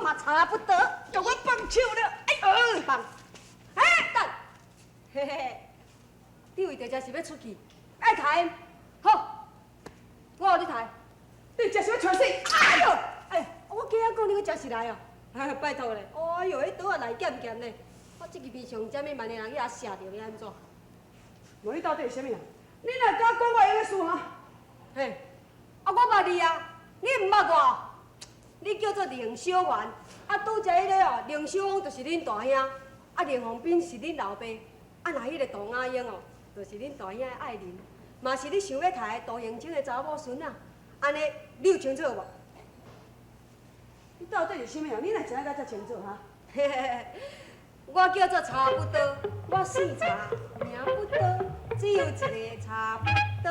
嘛差不多。给我放手了！放！哎，等，嘿嘿，你为着这是要出去，爱抬，好，我让你抬。你这是要喘死？哎呦，哎，我今仔讲你要真是来哦，哎，拜托咧，哎呦，迄倒啊来咸咸咧，我这个面上这么万个人去遐写着，你安怎？问你到底是啥物人？你若敢管我的事哈？嘿，啊，我捌你啊，你唔捌我？你叫做凌小元，啊，拄则迄个哦，凌小峰就是恁大兄，啊，凌凤斌是恁老爸，啊，那迄个杜雅英哦，就是恁大兄的爱人，嘛是你想要抬杜永清的查某孙啊，安尼你有清楚无？你到底是啥物人？你若知影甲遮清楚哈？嘿嘿嘿，我叫做差不多，我姓差，名不多，只有一个差不多。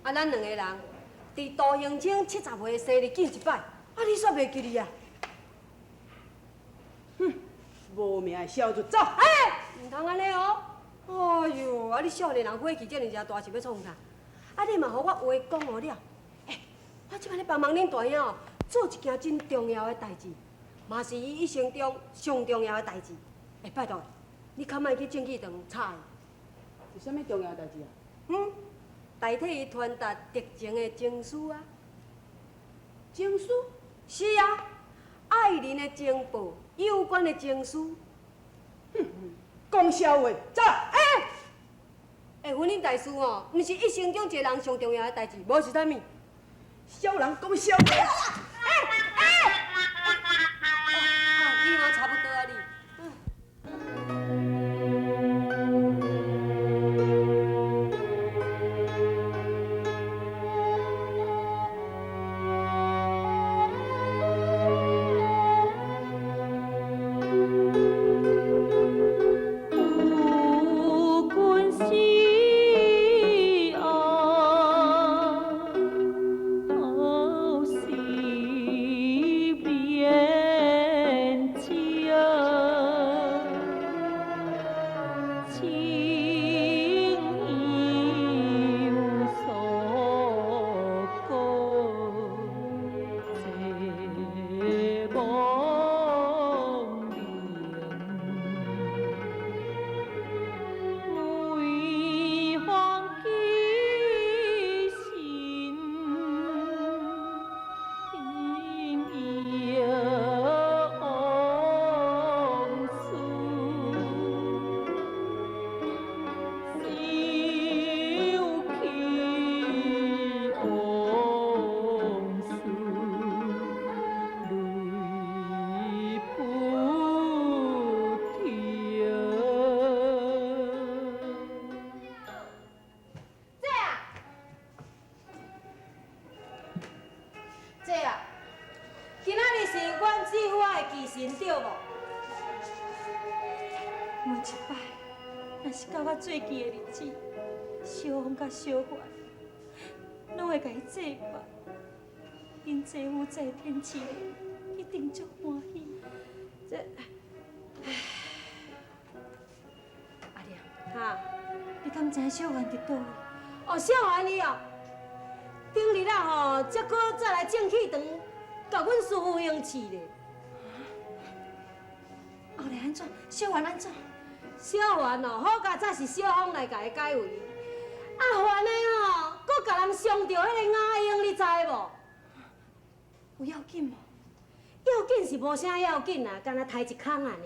啊，咱两个人。伫杜永清70岁生日见一摆，啊，你煞袂记哩啊？哼，无命的小子，走！哎，唔通安尼哦！哎呦，啊，你少年人火气遮尔正大，是要创啥？啊，你嘛互我话讲好了。哎，我即摆咧帮忙恁大兄哦，做一件真重要的代志，嘛是伊一生中上重要的代志。哎，拜托，你较莫去政气堂插伊。是啥物重要的代志啊？代替伊传达特情的情书啊！情书？是啊，爱人的情报，有关的情书。讲笑话，走！哎，婚姻大事哦，毋是一生中一个人上重要的代志，无是啥物。小人讲笑话。你嘛差不多啊你。最忌的日子，小凤甲小环拢会甲伊祭拜，因姐夫在天之灵一定足欢喜。这，阿亮，哈，你敢知小环伫倒位？哦，小环你哦，顶日啊吼，才搁再来正气堂，甲阮师傅用饲咧。后来安怎？小环安怎？小环哦，好佳早是小芳来甲伊解围，啊环的哦，搁甲人伤着迄个雅英，你知无？有要紧无？要紧是无啥要紧啦，干那抬一空啊尔。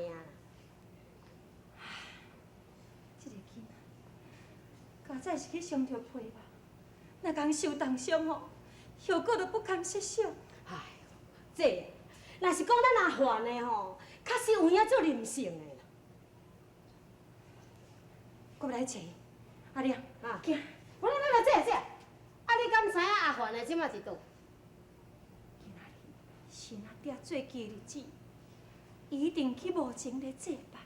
这个囡仔，佳早是去伤着皮吧？若讲受重伤哦，后果就不堪设想。哎，这若是讲咱阿环的吼，确实有影做任性的。我要来找伊，阿亮，啊，行，我来，这，啊，你敢知影阿环的即马是倒？今仔日是那爹最忌的日子，伊一定去墓前咧祭拜。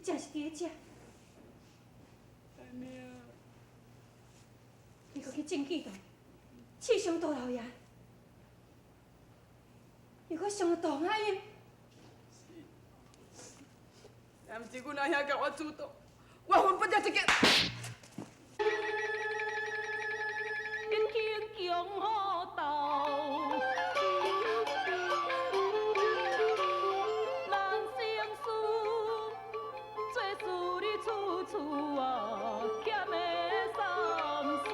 真是伫咧遮？安尼啊，你搁去正气洞，刺伤大老爷，又搁伤大阿英。也毋是阮阿兄甲我主动，我分不了这个。人轻强好斗，人生事，做事你处处啊欠的三思。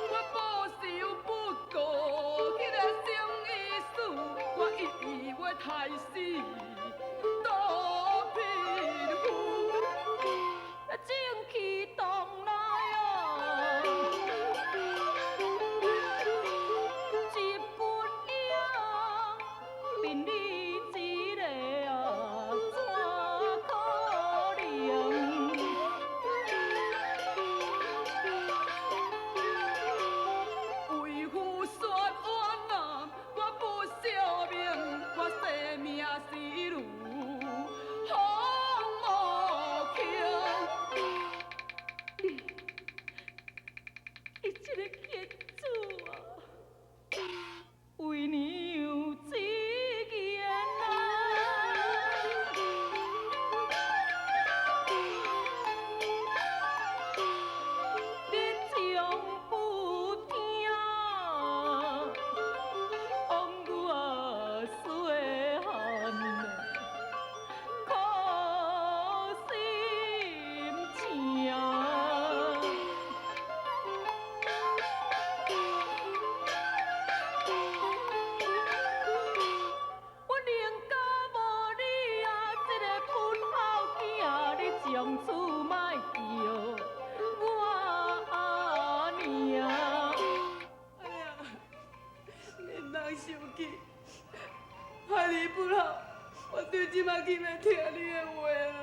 我不受不顾，迄个心意思，我以为太死，多贫苦。正气动来啊，一本影，面你一个啊，怎可能？为父雪冤枉，我不惜命，我生命是如风无情。你这个孽子啊，为娘之言你从不听，枉我细汉苦心情。我宁可无你啊，这个喷口囝，你从此莫叫我阿娘。哎呀，恁人生气，害你不好，我对即马去要听你的话啊。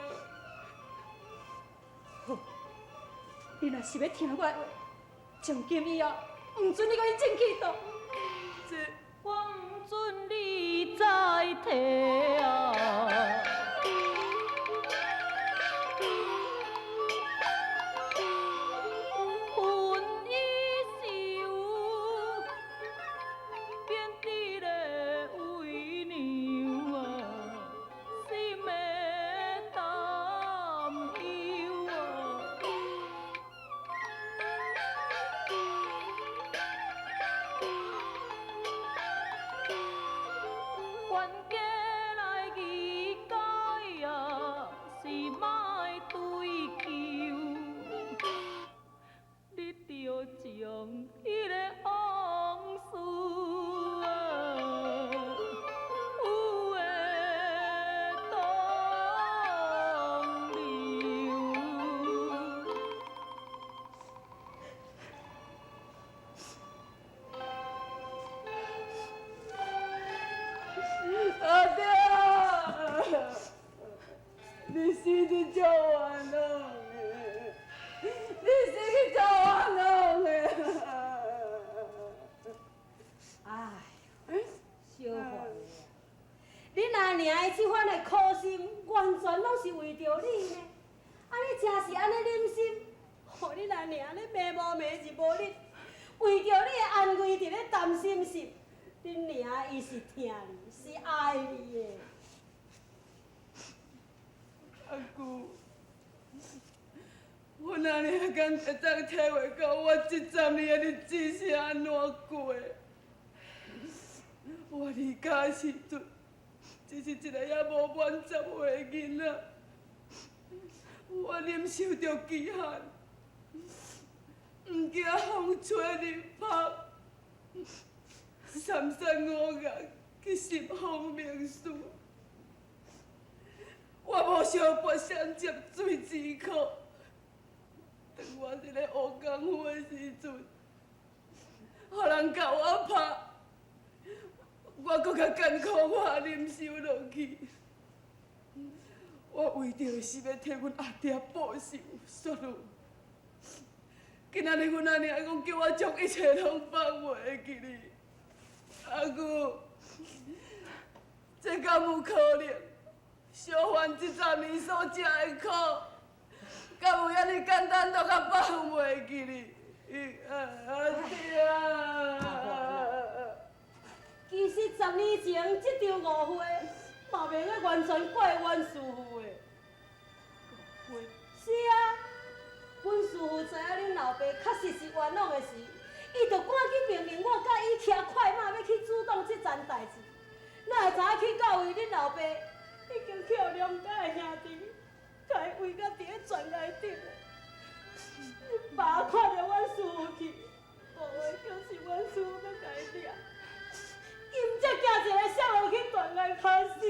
好，你若是要听我的话，从今以后，唔准你搁去正气洞，这我唔准你再提啊。婚已受，变得咧为娘啊，心的担忧啊。冤家来义解啊，是莫追求。你着将迄个往事啊，有的当留。阿爹，你是去叫我弄的，你是去叫我弄的。哎，小环啊，你阿娘的这番的苦心，完全拢是为着你呢。啊，你真是安尼忍心，互你阿娘咧迷无迷日无日，为着你的安危伫咧担心心。恁娘伊是疼你，是爱你的。阿姑，我哪里还敢会当体会到我这10年的日子是安怎过的？我离家的时阵，只是一个也无满10岁的囡仔，我忍受着饥寒，唔惊风吹日晒，三山五岳去寻方明书。我无相跋相接水之苦，当我一个学功夫的时阵，互人甲我拍，我搁较艰苦，我忍受落去。我为着是要替阮阿爹报仇雪辱。今仔日阮阿娘讲叫我将一切拢放袂记哩，阿姑，这敢有可能？小凡这10年所吃的苦，敢有遐尼简单就甲放袂记哩？其实10年前这场误会，嘛袂个完全怪阮师傅的。误会？是啊，阮师傅知影恁老爸确实是冤枉的时，伊就赶紧命令我甲伊骑快马要去主动这件代志。哪会知影去到位，恁老爸已经去互谅解的兄弟，甲伊围到伫咧悬崖顶了。爸看着阮师傅去，误会就是阮师傅要甲伊抓。伊毋则惊一个摔落去断崖卡死。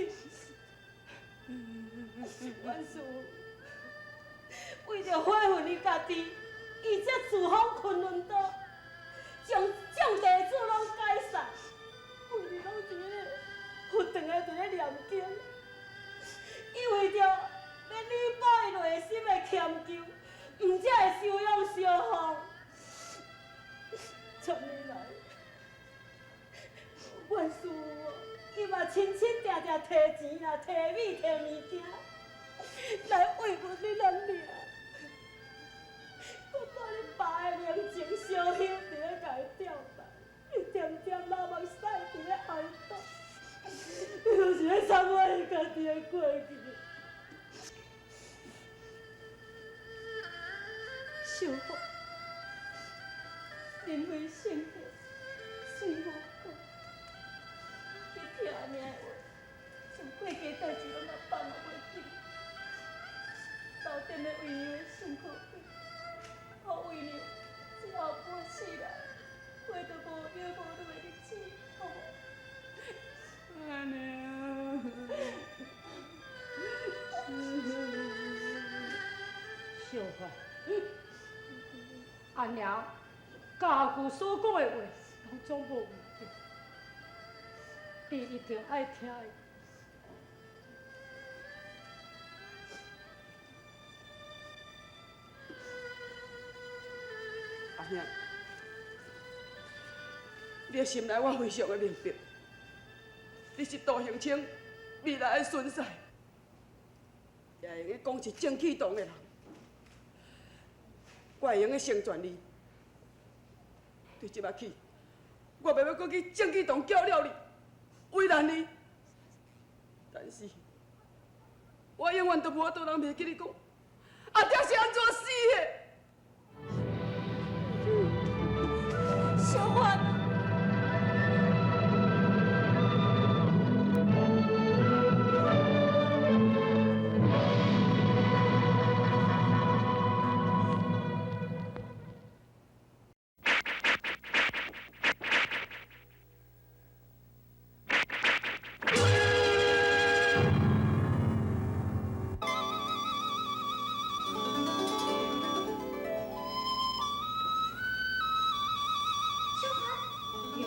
阮师傅为着悔恨伊家己，伊才自封昆仑岛，将种地主拢解散，规日拢伫咧不断的伫咧念经。伊为着要弥补伊内心的歉疚，毋则会收养小芳。10年来，阮师傅伊嘛清清定定摕钱啦、摕米、摕物件来慰问你咱俩。我把恁爸的灵情烧香伫咧甲伊吊打，伊点点流目屎伫咧哀悼，伊就是咧伤害伊家己的过去。小花，人为性格，随我讲。你听安尼的话，将过家代志拢甲放落袂记，斗阵的为娘的辛苦费，好为娘这后半世来过着无忧无虑的日子，好无？安尼啊。小花，安了，家父所讲的话，拢总无误着，你一定爱听的。阿兄，你的心内我非常的明白，你是杜行清未来的孙婿，也会用讲是正气动的人，我会用成全你。对即摆起，我袂要搁去正气动叫了你，为难你，但是我永远都无法度人袂记你讲，阿爹是安怎死的。小花，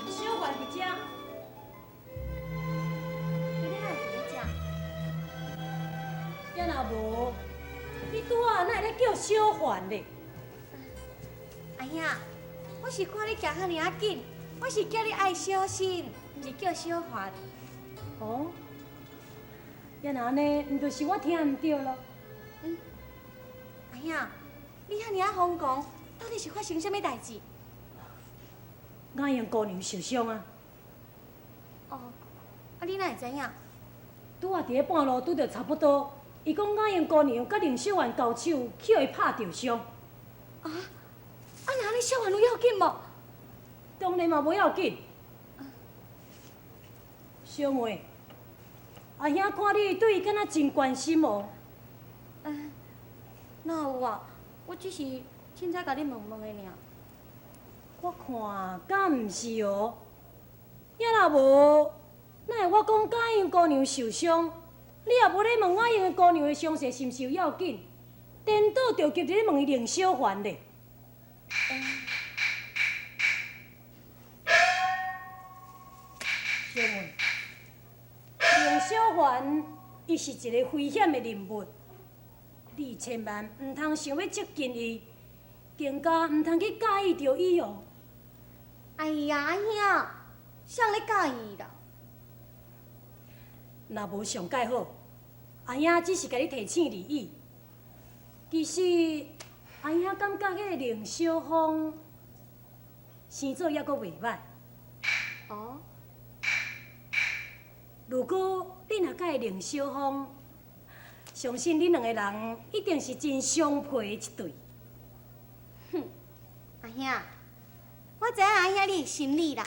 小花伫遮。要若无，你拄仔哪会咧叫小环咧？哎呀，我是看你行遐尔紧，我是叫你爱小心，毋是叫小烦。哦，要若安尼，毋就是我听毋对咯？哎呀，你遐尔疯狂，到底是发生什么代志？雅英姑娘受伤啊！哦，啊你哪会知影？拄仔伫咧半路拄着差不多，伊讲雅英姑娘甲林小环交手，去互伊拍着伤。啊，那你小烦有要紧无？当然嘛无要紧。小妹，阿兄看你对伊敢若真关心哦。哪有啊？我只是凊彩甲你问问的尔。我看敢毋是哦。也若无，哪会我讲雅英姑娘受伤，你也无咧问雅英姑娘的伤势是毋是有要紧，颠倒着急咧问伊林小环咧。小妹，林小环伊是一个危险的人物，你千万毋通想要接近伊，更加毋通去介意着伊哦。哎呀，兄，谁咧介意啦？若无上介好，阿兄只是甲你提醒而已。其实阿兄感觉迄个凌小凤生做抑阁袂歹。哦，如果你若甲伊凌小凤，相信恁两个人一定是真相配的一对。阿兄，我知影阿兄你心理啦。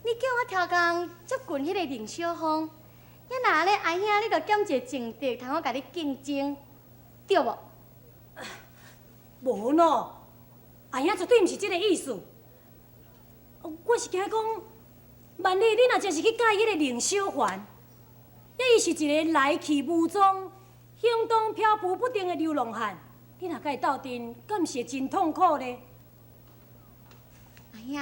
你叫我超工接近迄个凌小凤，要若安尼，阿兄你着减一个情敌，通我甲你竞争，对无？无喏，阿兄绝对毋是这个意思。我是惊讲，万一你若真是去介意迄个凌小环，伊是一个来去无踪、行动漂浮不定的流浪汉，你若甲伊斗阵，敢毋是会真痛苦呢？阿兄，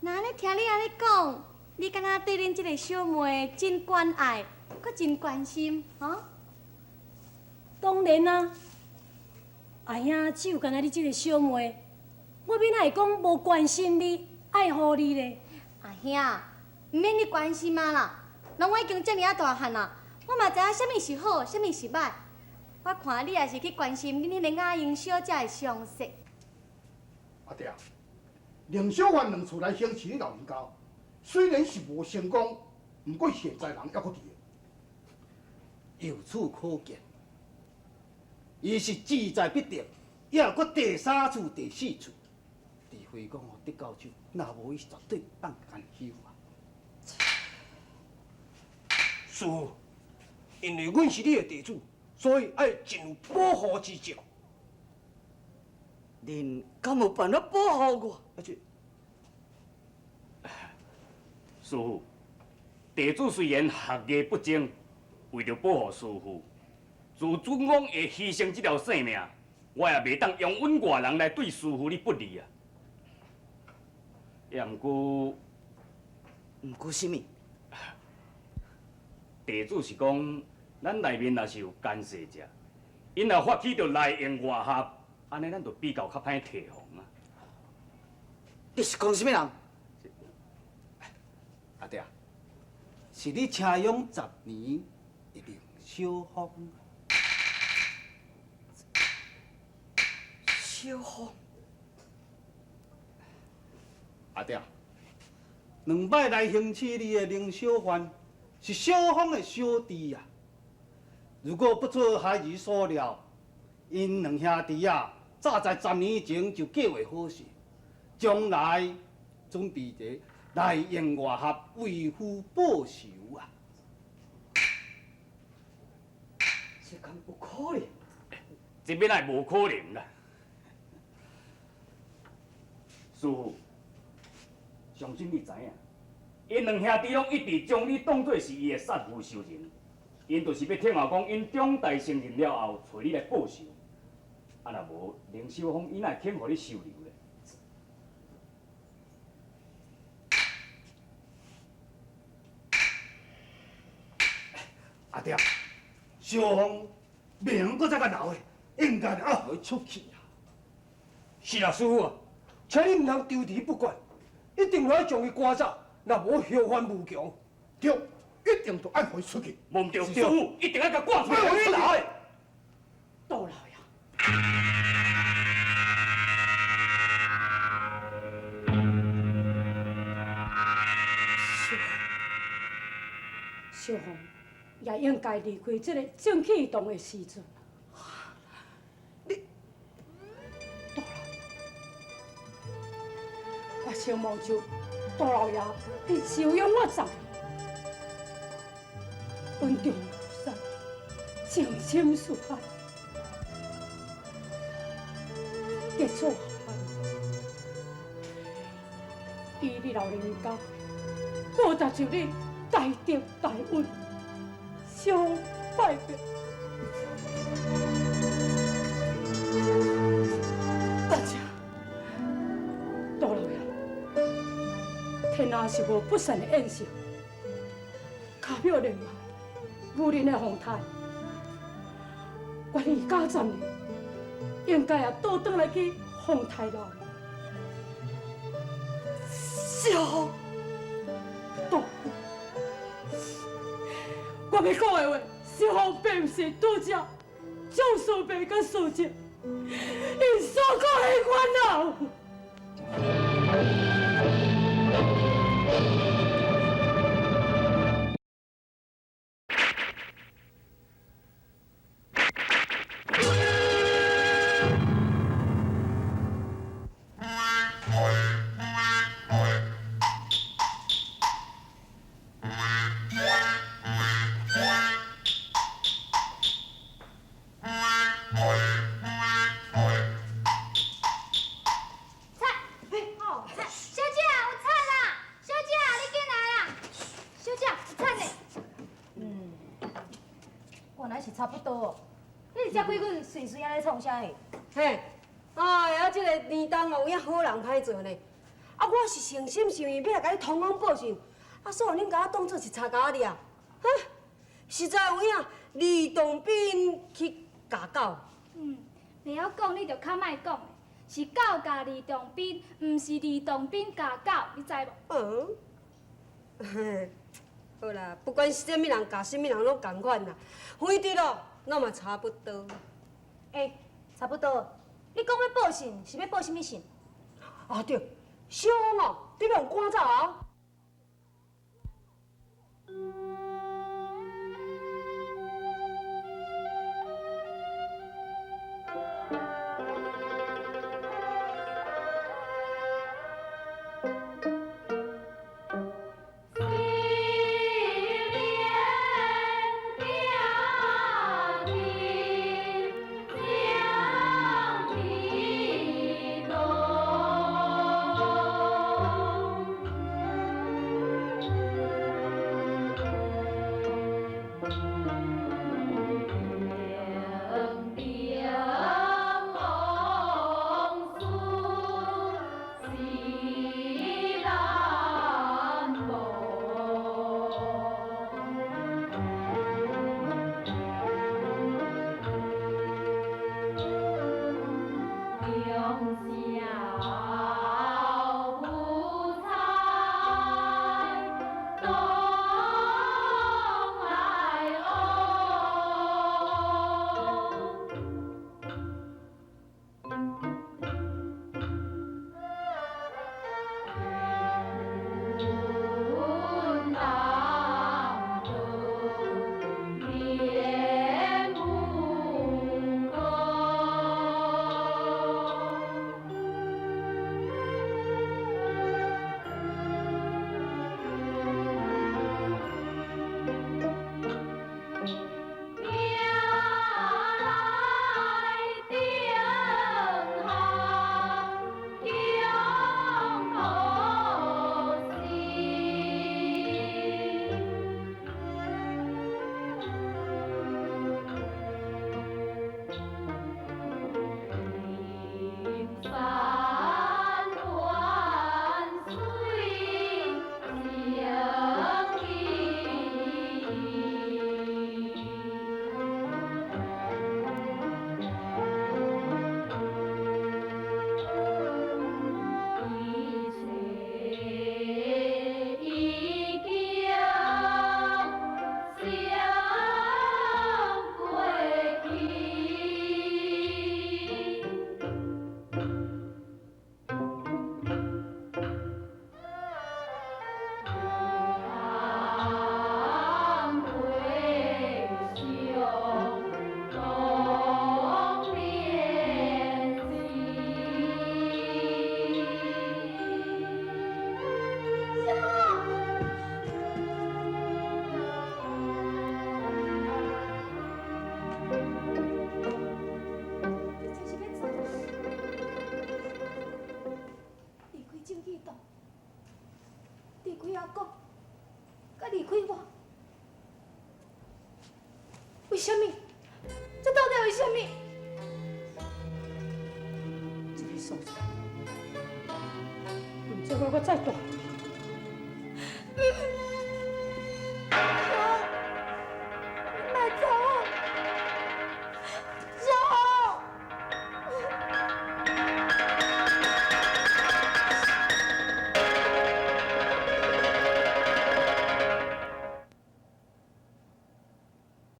若安尼听你安尼讲，你敢若对恁即个小妹真关爱，搁真关心，吼？当然啊，阿兄只有干那你这个小妹，我免哪会讲无关心你、爱护你呢？阿兄，毋免你关心啊啦，拢我已经遮尔啊大汉啦，我嘛知影啥物是好，啥物是歹。我看你也是去关心恁迄个雅英小姐的伤势。阿爹，凌小环两厝来行刺你老人家，虽然是无成功，不过现在人还搁伫。由此可见，伊是志在必得，也搁第三次、第四次。除非讲我得到手，若无伊是绝对放干休啊。师父，因为阮是你的弟子，所以爱尽有保护之责。恁敢有办法保护我？而且，师父，弟子虽然学艺不精，为着保护师父，自尊王会牺牲这条性命，我也袂当用阮外人来对师父你不利啊。也毋过什么？弟子是讲，咱内面若是有干涉者，因若发起着内应外合，安尼咱就比较较歹提防啊。你是讲什么人？阿爹，是你请养10年的凌小凤。小凤，阿爹，两摆来行刺你的凌小环，是小凤的小弟啊。如果不出孩儿所料，因两兄弟啊，早在10年前就计划好势，将来准备者内应外合，为父报仇啊！这敢有可能？这边来无可能啦。师父，相信你知影，因两兄弟拢一直将你当作是伊的杀父仇人，因就是要听话讲，因长大成人了后，找你来报仇。啊，若无，凌小凤伊哪会肯互你收留咧？阿爹，小凤命搁再较老的，应该要互伊出去啊。是啊，师父啊，请你唔通丢弃不管，一定要将伊赶走，若无后患无穷。对，一定要爱互伊出去。毋对，师父一定要甲赶出去。你来，杜老爷，小凤也应该离开这个正气动的时阵。杜老爷，我想望就杜老爷你收养我10年，恩重如山，情深似海。结束后，以你老人家报答就你大德大恩，相拜别。大家，杜老爷，天下是无不散的宴席，卡表人马，武林的风台，我离家10年。应该也倒转来去凤台楼。小杜，我我要讲的话，小芳并不是拄只蒋素梅甲素贞，因所讲的烦恼。差不多哦。你遮几句碎碎安尼创啥的？嘿，哎呀，这个年冬哦，有影好人歹做呢。啊，我是诚心诚意要来甲你通风报信，啊，所以恁甲我当做是查家哩啊，哈，实在有影李洞宾去假狗。袂晓讲，你就较莫讲的，是狗教李洞宾，毋是李洞宾教狗，你知无？嘿，好啦，不管是啥物人教啥物人拢共款啦，反正咯，拢嘛差不多。差不多。你讲要报信，是要报什么信？啊对，小王哦，你要赶走啊！为什么？这到底为什么？这个所在，唔知我再大。